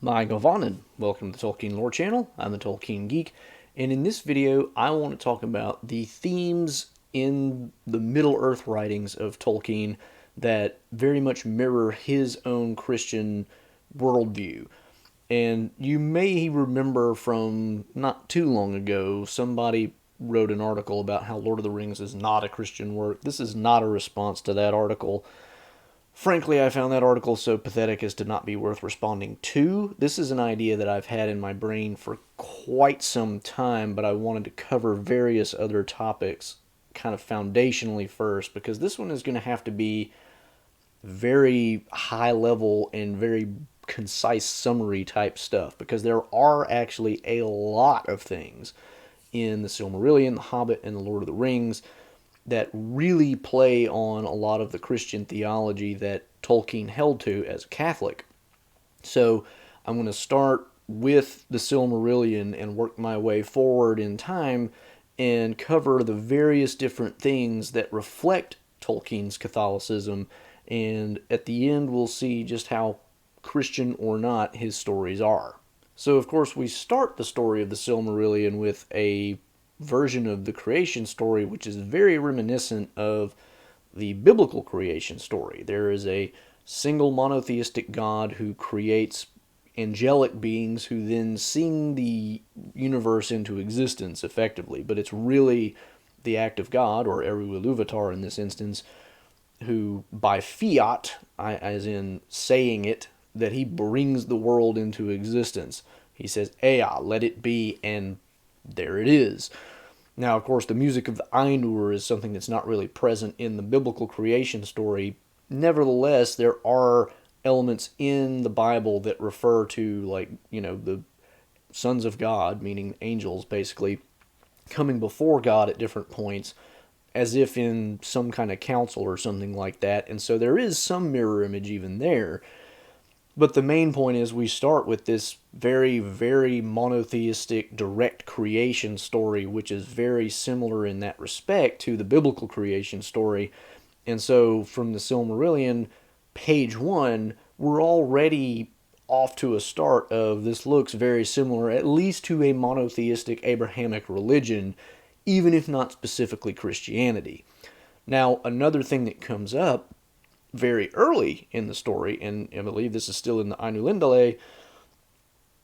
My Govanen, welcome to the Tolkien Lore Channel. I'm the Tolkien Geek, and in this video, I want to talk about the themes in the Middle Earth writings of Tolkien that very much mirror his own Christian worldview. And you may remember from not too long ago, somebody wrote an article about how Lord of the Rings is not a Christian work. This is not a response to that article. Frankly, I found that article so pathetic as to not be worth responding to. This is an idea that I've had in my brain for quite some time, but I wanted to cover various other topics kind of foundationally first, because this one is going to have to be very high level and very concise summary type stuff, because there are actually a lot of things in the Silmarillion, the Hobbit, and the Lord of the Rings that really play on a lot of the Christian theology that Tolkien held to as a Catholic. So I'm going to start with the Silmarillion and work my way forward in time and cover the various different things that reflect Tolkien's Catholicism, and at the end we'll see just how Christian or not his stories are. So of course we start the story of the Silmarillion with a version of the creation story which is very reminiscent of the biblical creation story. There is a single monotheistic God who creates angelic beings who then sing the universe into existence effectively, but it's really the act of God, or Eru Ilúvatar in this instance, who by fiat, as in saying it, that he brings the world into existence. He says, Ea, let it be, and there it is. Now, of course, the music of the Ainur is something that's not really present in the biblical creation story. Nevertheless, there are elements in the Bible that refer to, like, the sons of God, meaning angels, basically, coming before God at different points, as if in some kind of council or something like that. And so there is some mirror image even there. But the main point is we start with this very, very monotheistic direct creation story, which is very similar in that respect to the biblical creation story. And so from the Silmarillion, page 1, we're already off to a start of this looks very similar, at least to a monotheistic Abrahamic religion, even if not specifically Christianity. Now, another thing that comes up very early in the story, and I believe this is still in the Ainulindale,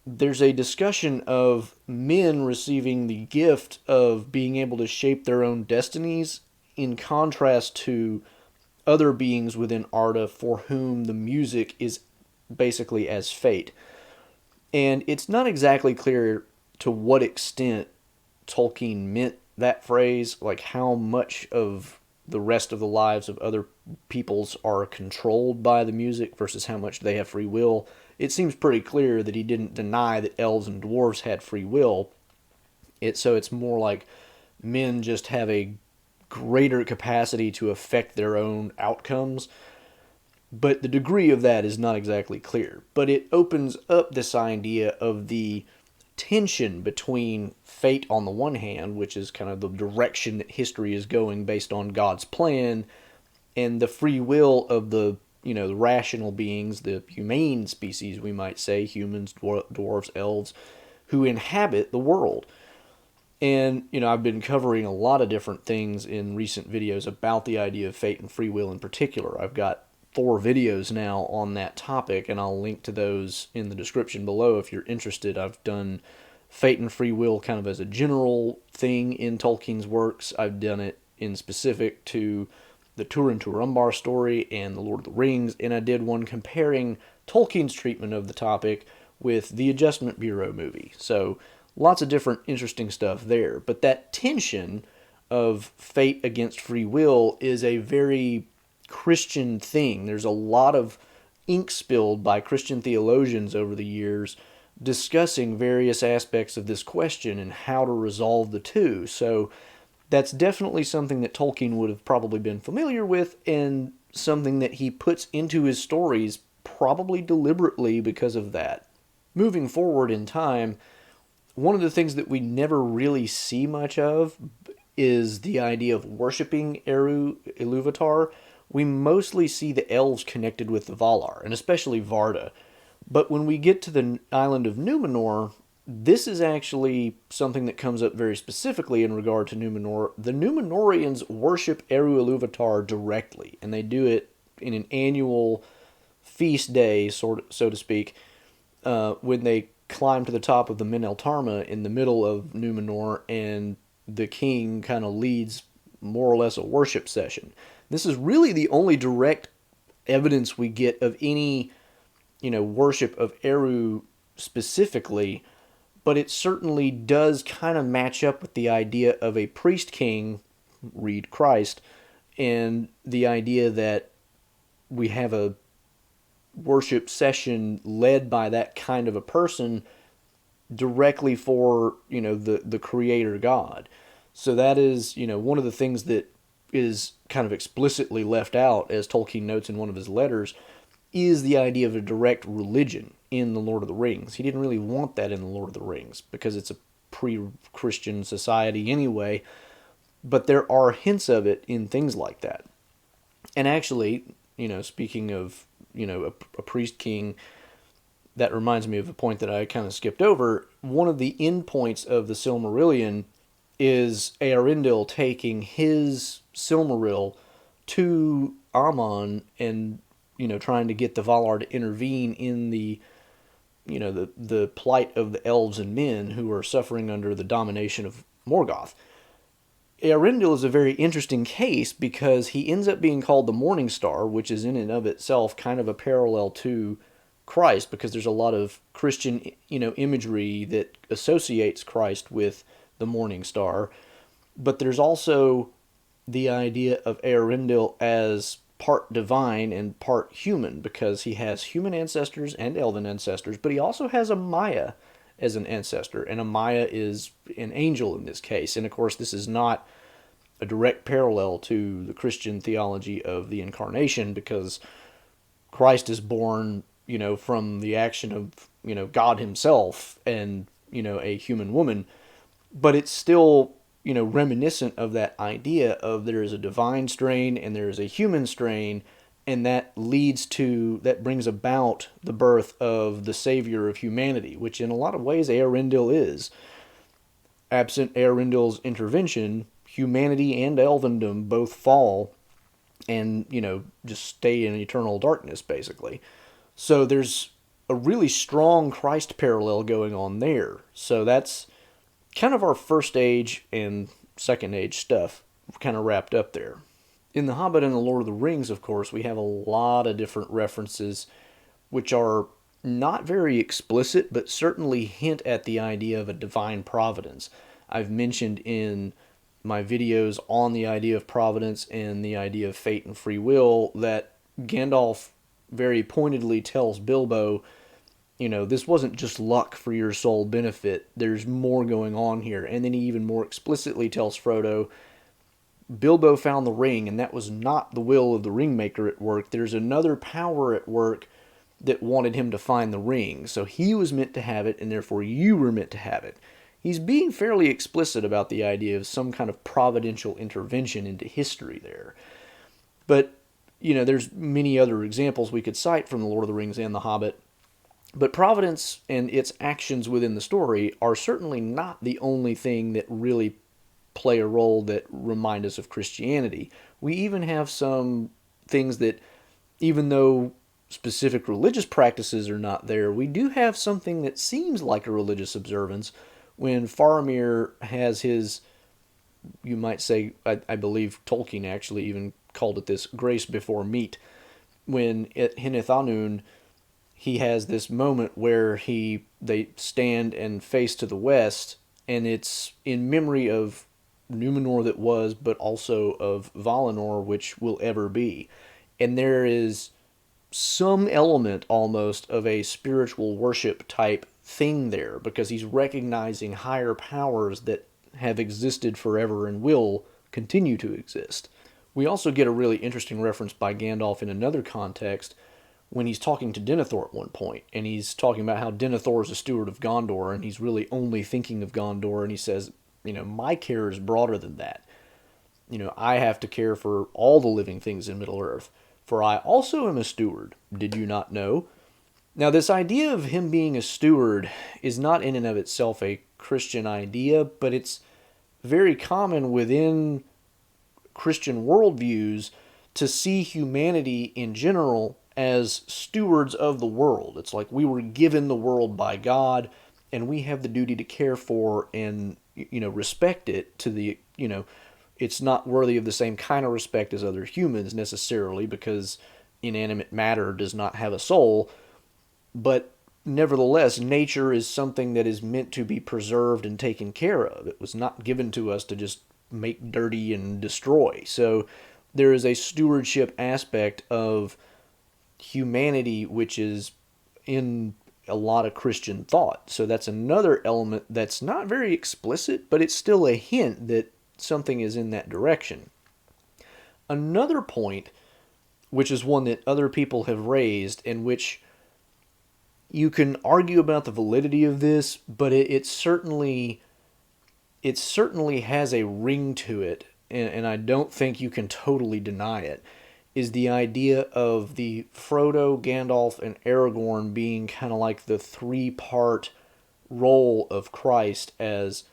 there's a discussion of men receiving the gift of being able to shape their own destinies, in contrast to other beings within Arda for whom the music is basically as fate. And it's not exactly clear to what extent Tolkien meant that phrase, like how much of the rest of the lives of other peoples are controlled by the music versus how much they have free will. It seems pretty clear that he didn't deny that elves and dwarves had free will. So it's more like men just have a greater capacity to affect their own outcomes. But the degree of that is not exactly clear. But it opens up this idea of the tension between fate on the one hand, which is kind of the direction that history is going based on God's plan, and the free will of the rational beings, the humane species, we might say, humans, dwarves, elves, who inhabit the world. And I've been covering a lot of different things in recent videos about the idea of fate and free will in particular. I've got 4 videos now on that topic, and I'll link to those in the description below if you're interested. I've done fate and free will kind of as a general thing in Tolkien's works. I've done it in specific to the Turin Turambar story and the Lord of the Rings, and I did one comparing Tolkien's treatment of the topic with the Adjustment Bureau movie. So lots of different interesting stuff there. But that tension of fate against free will is a very Christian thing. There's a lot of ink spilled by Christian theologians over the years discussing various aspects of this question and how to resolve the two. So that's definitely something that Tolkien would have probably been familiar with, and something that he puts into his stories probably deliberately because of that. Moving forward in time, one of the things that we never really see much of is the idea of worshiping Eru Ilúvatar. We mostly see the elves connected with the Valar, and especially Varda. But when we get to the island of Numenor, this is actually something that comes up very specifically in regard to Numenor. The Numenorians worship Eru Ilúvatar directly, and they do it in an annual feast day, so to speak, when they climb to the top of the Min Tarma in the middle of Numenor, and the king kind of leads more or less a worship session. This is really the only direct evidence we get of any, worship of Eru specifically, but it certainly does kind of match up with the idea of a priest king, read Christ, and the idea that we have a worship session led by that kind of a person directly for, the creator God. So that is, one of the things that is kind of explicitly left out, as Tolkien notes in one of his letters, is the idea of a direct religion in the Lord of the Rings. He didn't really want that in the Lord of the Rings because it's a pre-Christian society anyway, but there are hints of it in things like that. And actually, speaking of, a priest king, that reminds me of a point that I kind of skipped over. One of the end points of the Silmarillion is Eärendil taking his Silmaril to Amon and, trying to get the Valar to intervene in the, the plight of the elves and men who are suffering under the domination of Morgoth. Eärendil is a very interesting case because he ends up being called the Morning Star, which is in and of itself kind of a parallel to Christ, because there's a lot of Christian, imagery that associates Christ with the Morning Star. But there's also the idea of Eärendil as part divine and part human, because he has human ancestors and elven ancestors, but he also has a Maya as an ancestor, and a Maya is an angel in this case. And of course, this is not a direct parallel to the Christian theology of the incarnation, because Christ is born, from the action of, God himself and, a human woman. But it's still, reminiscent of that idea of there is a divine strain and there is a human strain, and that brings about the birth of the savior of humanity, which in a lot of ways Eärendil is. Absent Eärendil's intervention, humanity and elvendom both fall and, just stay in eternal darkness, basically. So there's a really strong Christ parallel going on there. So that's kind of our first age and second age stuff kind of wrapped up there. In The Hobbit and The Lord of the Rings, of course, we have a lot of different references which are not very explicit, but certainly hint at the idea of a divine providence. I've mentioned in my videos on the idea of providence and the idea of fate and free will that Gandalf very pointedly tells Bilbo, this wasn't just luck for your sole benefit. There's more going on here. And then he even more explicitly tells Frodo, Bilbo found the ring, and that was not the will of the ringmaker at work. There's another power at work that wanted him to find the ring. So he was meant to have it, and therefore you were meant to have it. He's being fairly explicit about the idea of some kind of providential intervention into history there. But, there's many other examples we could cite from The Lord of the Rings and The Hobbit. But providence and its actions within the story are certainly not the only thing that really play a role that remind us of Christianity. We even have some things that, even though specific religious practices are not there, we do have something that seems like a religious observance when Faramir has his, you might say, I believe Tolkien actually even called it this, grace before meat. When at Hinithanun, he has this moment where they stand and face to the west, and it's in memory of Numenor that was, but also of Valinor, which will ever be. And there is some element almost of a spiritual worship type thing there, because he's recognizing higher powers that have existed forever and will continue to exist. We also get a really interesting reference by Gandalf in another context when he's talking to Denethor at one point, and he's talking about how Denethor is a steward of Gondor, and he's really only thinking of Gondor, and he says, my care is broader than that. I have to care for all the living things in Middle-earth, for I also am a steward. Did you not know? Now, this idea of him being a steward is not in and of itself a Christian idea, but it's very common within Christian worldviews to see humanity in general as stewards of the world. It's like we were given the world by God, and we have the duty to care for and respect it to the it's not worthy of the same kind of respect as other humans necessarily, because inanimate matter does not have a soul, but nevertheless, nature is something that is meant to be preserved and taken care of. It was not given to us to just make dirty and destroy. So there is a stewardship aspect of humanity which is in a lot of Christian thought. So that's another element that's not very explicit, but it's still a hint that something is in that direction. Another point, which is one that other people have raised, and which you can argue about the validity of this, but it certainly has a ring to it, and I don't think you can totally deny it, is the idea of the Frodo, Gandalf, and Aragorn being kind of like the three-part role of Christ as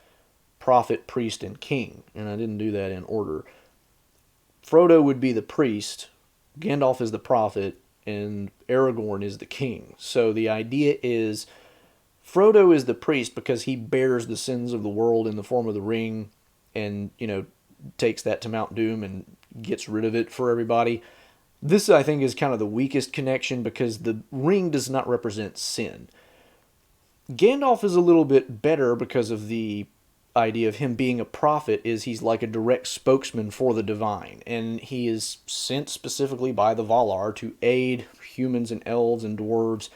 prophet, priest, and king. And I didn't do that in order. Frodo would be the priest, Gandalf is the prophet, and Aragorn is the king. So the idea is Frodo is the priest because he bears the sins of the world in the form of the ring and, takes that to Mount Doom and gets rid of it for everybody. This, I think, is kind of the weakest connection because the ring does not represent sin. Gandalf is a little bit better because of the idea of him being a prophet is he's like a direct spokesman for the divine, and he is sent specifically by the Valar to aid humans and elves and dwarves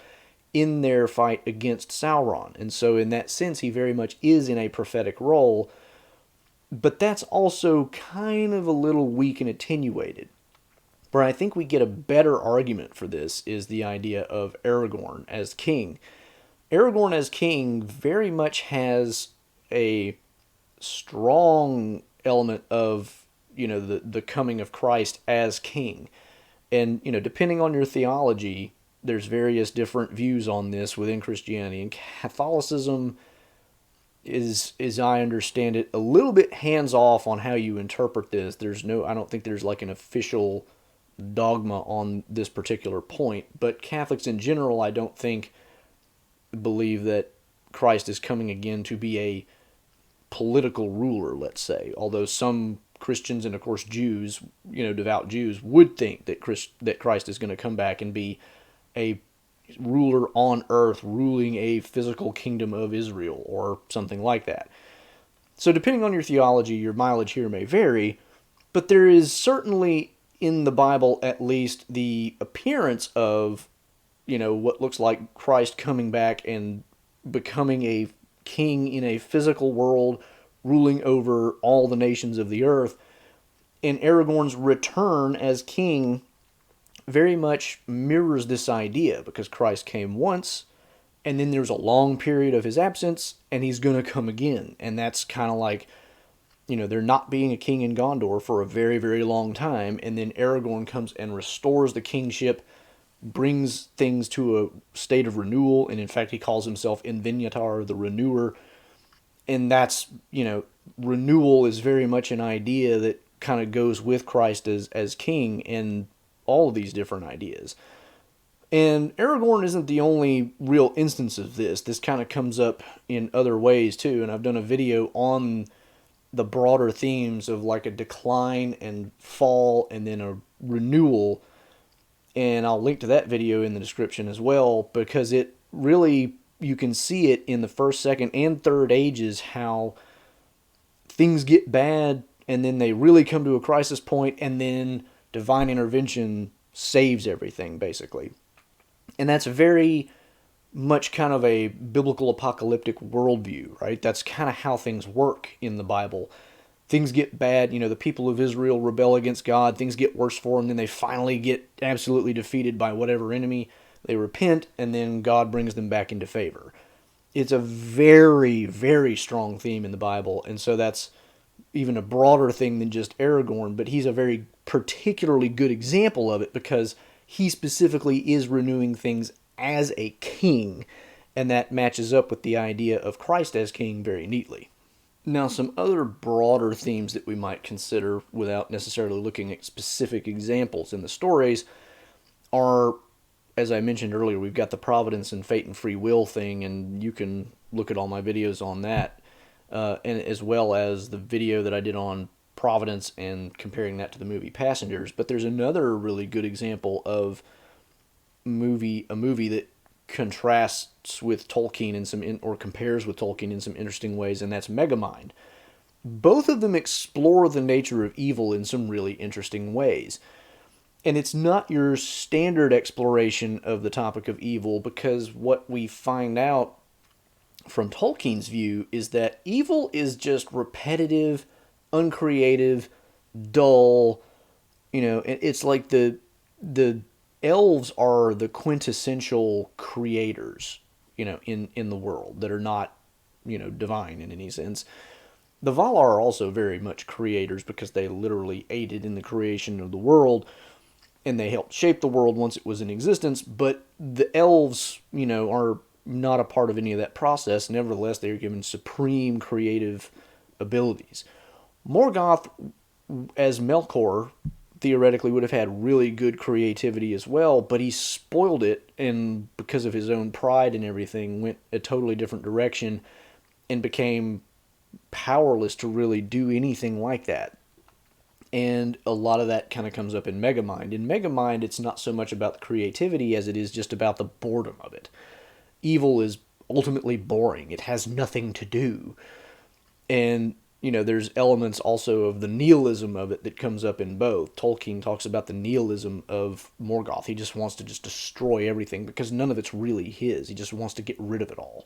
in their fight against Sauron. And so in that sense, he very much is in a prophetic role, but that's also kind of a little weak and attenuated. Where I think we get a better argument for this is the idea of Aragorn as king. Aragorn as king very much has a strong element of, the coming of Christ as king. And, depending on your theology, there's various different views on this within Christianity. And Catholicism is, as I understand it, a little bit hands-off on how you interpret this. I don't think there's like an official dogma on this particular point, but Catholics in general, I don't think, believe that Christ is coming again to be a political ruler, let's say. Although some Christians and, of course, Jews, devout Jews, would think that Christ is going to come back and be a ruler on earth, ruling a physical kingdom of Israel, or something like that. So depending on your theology, your mileage here may vary, but there is certainly in the Bible at least the appearance of, what looks like Christ coming back and becoming a king in a physical world, ruling over all the nations of the earth. And Aragorn's return as king very much mirrors this idea, because Christ came once, and then there's a long period of his absence, and he's going to come again. And that's kind of like, there not being a king in Gondor for a very, very long time, and then Aragorn comes and restores the kingship, brings things to a state of renewal, and in fact he calls himself Invenyatar, the renewer. And that's, renewal is very much an idea that kind of goes with Christ as king and all of these different ideas. And Aragorn isn't the only real instance of this. This kind of comes up in other ways too, and I've done a video on the broader themes of like a decline and fall and then a renewal, and I'll link to that video in the description as well, because it really, you can see it in the first, second, and third ages, how things get bad and then they really come to a crisis point, and then divine intervention saves everything, basically. And that's very much kind of a biblical apocalyptic worldview, right? That's kind of how things work in the Bible. Things get bad, the people of Israel rebel against God, things get worse for them, then they finally get absolutely defeated by whatever enemy, they repent, and then God brings them back into favor. It's a very, very strong theme in the Bible, and so that's even a broader thing than just Aragorn, but he's a very particularly good example of it because he specifically is renewing things as a king, and that matches up with the idea of Christ as king very neatly. Now, some other broader themes that we might consider without necessarily looking at specific examples in the stories are, as I mentioned earlier, we've got the Providence and fate and free will thing, and you can look at all my videos on that, and as well as the video that I did on Providence and comparing that to the movie Passengers. But there's another really good example of a movie that contrasts with Tolkien in some or compares with Tolkien in some interesting ways, and that's Megamind. Both of them explore the nature of evil in some really interesting ways. And it's not your standard exploration of the topic of evil, because what we find out from Tolkien's view is that evil is just repetitive, uncreative, dull. It's like the elves are the quintessential creators, in the world that are not, divine in any sense. The Valar are also very much creators because they literally aided in the creation of the world, and they helped shape the world once it was in existence. But the elves, are not a part of any of that process. Nevertheless, they are given supreme creative abilities. Morgoth, as Melkor, theoretically would have had really good creativity as well, but he spoiled it, and because of his own pride and everything, went a totally different direction and became powerless to really do anything like that. And a lot of that kind of comes up in Megamind. In Megamind, it's not so much about the creativity as it is just about the boredom of it. Evil is ultimately boring. It has nothing to do. And, there's elements also of the nihilism of it that comes up in both. Tolkien talks about the nihilism of Morgoth. He just wants to just destroy everything because none of it's really his. He just wants to get rid of it all.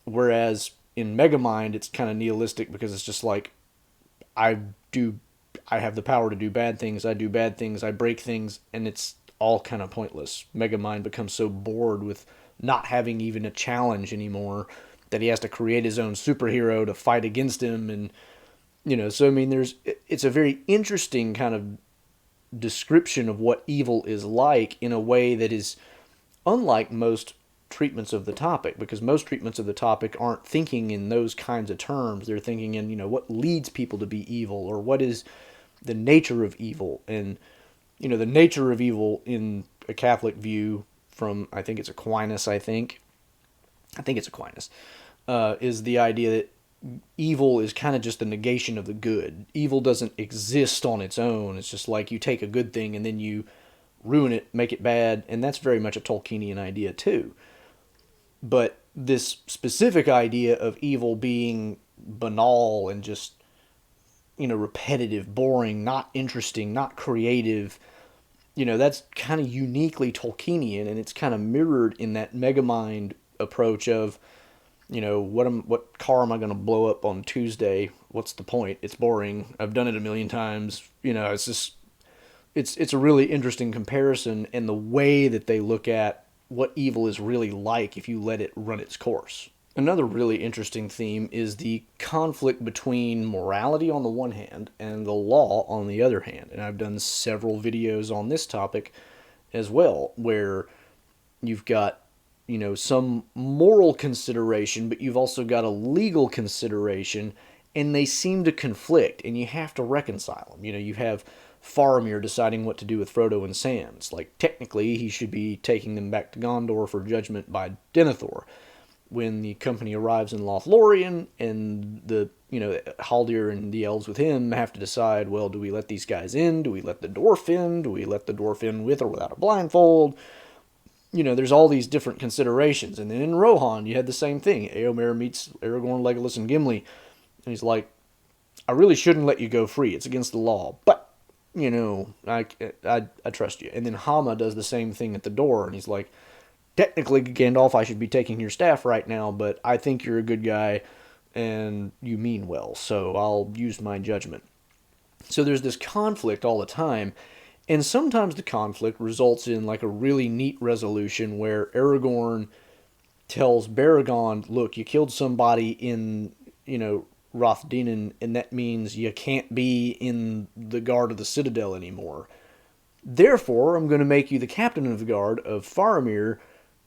Whereas in Megamind, it's kind of nihilistic because it's just like, I have the power to do bad things, I do bad things, I break things, and it's all kind of pointless. Megamind becomes so bored with not having even a challenge anymore that he has to create his own superhero to fight against him. And, so I mean, it's a very interesting kind of description of what evil is like in a way that is unlike most treatments of the topic, because most treatments of the topic aren't thinking in those kinds of terms. They're thinking in, what leads people to be evil, or what is the nature of evil. And, the nature of evil in a Catholic view from, I think it's Aquinas, is the idea that evil is kind of just the negation of the good. Evil doesn't exist on its own. It's just like you take a good thing and then you ruin it, make it bad, and that's very much a Tolkienian idea too. But this specific idea of evil being banal and just, repetitive, boring, not interesting, not creative, that's kind of uniquely Tolkienian, and it's kind of mirrored in that Megamind approach of, what car am I going to blow up on Tuesday? What's the point? It's boring. I've done it a million times. It's just, it's a really interesting comparison, and the way that they look at what evil is really like if you let it run its course. Another really interesting theme is the conflict between morality on the one hand and the law on the other hand. And I've done several videos on this topic as well, where you've got, some moral consideration, but you've also got a legal consideration, and they seem to conflict, and you have to reconcile them. You have Faramir deciding what to do with Frodo and Sam. It's like, technically, he should be taking them back to Gondor for judgment by Denethor. When the company arrives in Lothlorien, and the Haldir and the elves with him have to decide, well, do we let these guys in? Do we let the dwarf in? Do we let the dwarf in with or without a blindfold? There's all these different considerations. And then in Rohan, you had the same thing. Eomer meets Aragorn, Legolas, and Gimli, and he's like, I really shouldn't let you go free. It's against the law, but I trust you. And then Hama does the same thing at the door, and he's like, technically, Gandalf, I should be taking your staff right now, but I think you're a good guy and you mean well, so I'll use my judgment. So there's this conflict all the time, and sometimes the conflict results in like a really neat resolution where Aragorn tells Baragond, look, you killed somebody in, Rothdinan, and that means you can't be in the guard of the Citadel anymore. Therefore, I'm going to make you the captain of the guard of Faramir,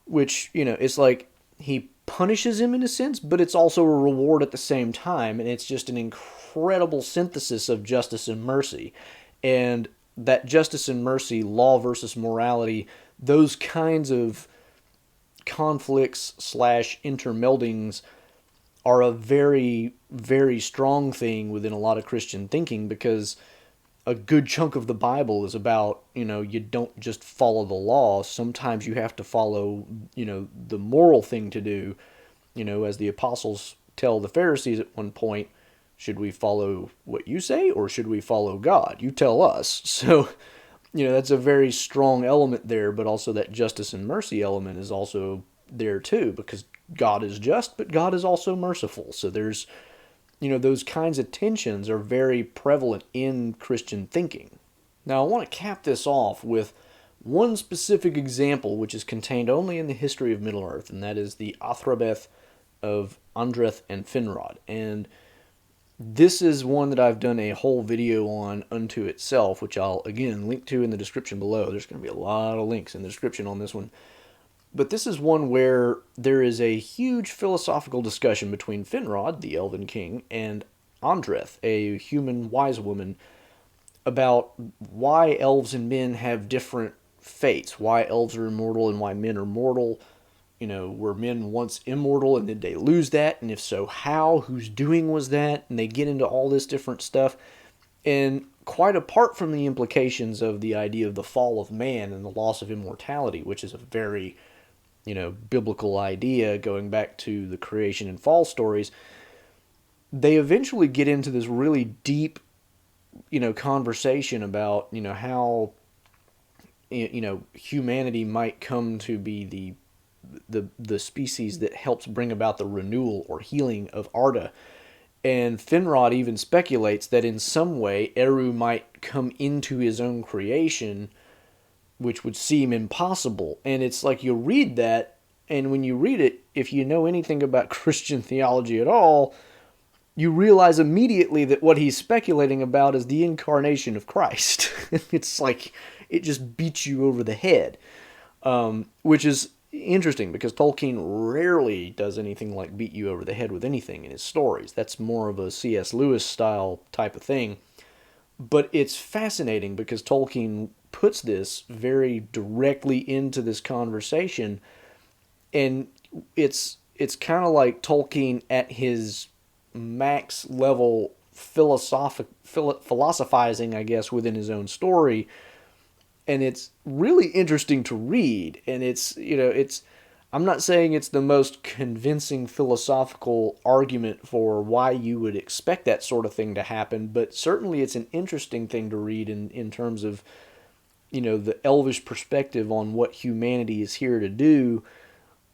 which, it's like he punishes him in a sense, but it's also a reward at the same time. And it's just an incredible synthesis of justice and mercy. And that justice and mercy, law versus morality, those kinds of conflicts slash intermeldings are a very, very strong thing within a lot of Christian thinking, because a good chunk of the Bible is about, you don't just follow the law. Sometimes you have to follow, the moral thing to do. As the apostles tell the Pharisees at one point, should we follow what you say or should we follow God? You tell us. So, that's a very strong element there, but also that justice and mercy element is also there too, because God is just, but God is also merciful. So there's, those kinds of tensions are very prevalent in Christian thinking. Now, I want to cap this off with one specific example, which is contained only in the history of Middle-earth, and that is the Atharibeth of Andreth and Finrod. And this is one that I've done a whole video on unto itself, which I'll, again, link to in the description below. There's going to be a lot of links in the description on this one. But this is one where there is a huge philosophical discussion between Finrod, the Elven King, and Andreth, a human wise woman, about why elves and men have different fates, why elves are immortal and why men are mortal. Were men once immortal and did they lose that? And if so, how? Whose doing was that? And they get into all this different stuff. And quite apart from the implications of the idea of the fall of man and the loss of immortality, which is a very biblical idea going back to the creation and fall stories, they eventually get into this really deep, conversation about, how, humanity might come to be the species that helps bring about the renewal or healing of Arda. And Finrod even speculates that in some way Eru might come into his own creation, which would seem impossible. And it's like you read that, and when you read it, if you know anything about Christian theology at all, you realize immediately that what he's speculating about is the incarnation of Christ. It's like, it just beats you over the head, which is interesting because Tolkien rarely does anything like beat you over the head with anything in his stories. That's more of a C.S. Lewis style type of thing. But it's fascinating because Tolkien puts this very directly into this conversation, and it's kind of like Tolkien at his max level philosophizing, I guess, within his own story. And it's really interesting to read, and I'm not saying it's the most convincing philosophical argument for why you would expect that sort of thing to happen, but certainly it's an interesting thing to read in terms of, the elvish perspective on what humanity is here to do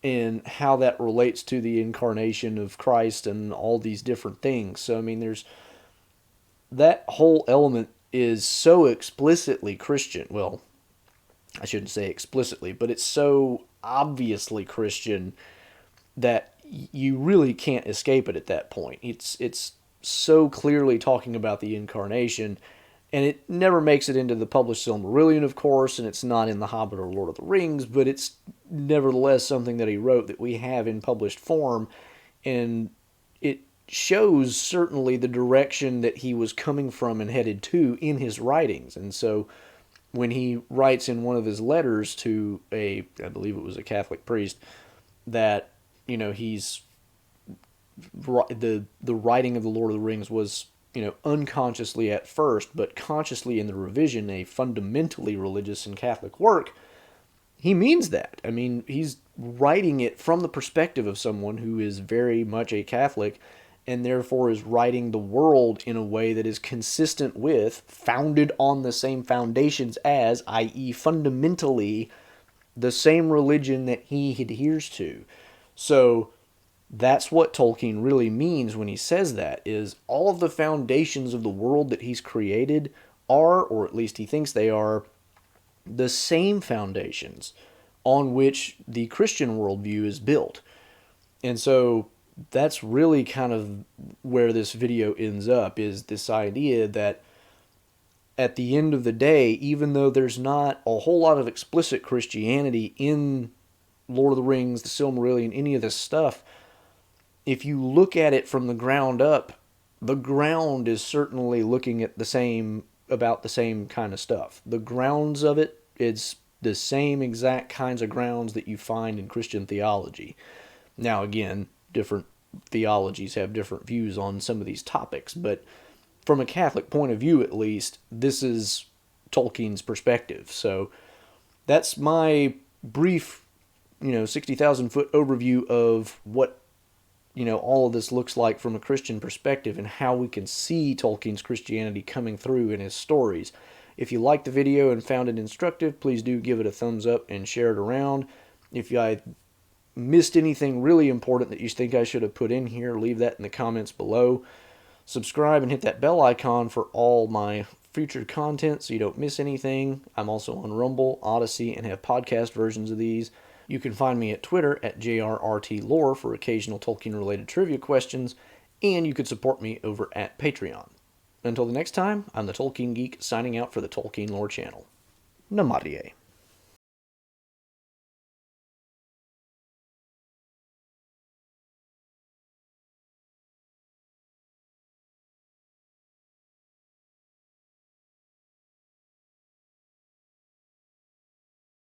and how that relates to the incarnation of Christ and all these different things. So, I mean, there's that whole element is so explicitly Christian. Well, I shouldn't say explicitly, but it's so obviously Christian that you really can't escape it at that point. It's so clearly talking about the incarnation, and it never makes it into the published Silmarillion, of course, and it's not in The Hobbit or Lord of the Rings, but it's nevertheless something that he wrote that we have in published form, and it shows certainly the direction that he was coming from and headed to in his writings. And so when he writes in one of his letters to I believe it was a Catholic priest, that, he's the writing of the Lord of the Rings was, unconsciously at first, but consciously in the revision, a fundamentally religious and Catholic work, he means that. I mean, he's writing it from the perspective of someone who is very much a Catholic and therefore is writing the world in a way that is consistent with, founded on the same foundations as, i.e. fundamentally, the same religion that he adheres to. So that's what Tolkien really means when he says that, is all of the foundations of the world that he's created are, or at least he thinks they are, the same foundations on which the Christian worldview is built. And so that's really kind of where this video ends up, is this idea that at the end of the day, even though there's not a whole lot of explicit Christianity in Lord of the Rings, the Silmarillion, any of this stuff, if you look at it from the ground up, the ground is certainly looking at about the same kind of stuff. The grounds of it, it's the same exact kinds of grounds that you find in Christian theology. Now, again, different theologies have different views on some of these topics, but from a Catholic point of view, at least, this is Tolkien's perspective. So that's my brief, 60,000 foot overview of what, all of this looks like from a Christian perspective and how we can see Tolkien's Christianity coming through in his stories. If you liked the video and found it instructive, please do give it a thumbs up and share it around. If I missed anything really important that you think I should have put in here, leave that in the comments below. Subscribe and hit that bell icon for all my future content so you don't miss anything. I'm also on Rumble, Odyssey, and have podcast versions of these. You can find me at Twitter at JRRTLore for occasional Tolkien-related trivia questions, and you could support me over at Patreon. Until the next time, I'm the Tolkien Geek signing out for the Tolkien Lore channel. Namaste.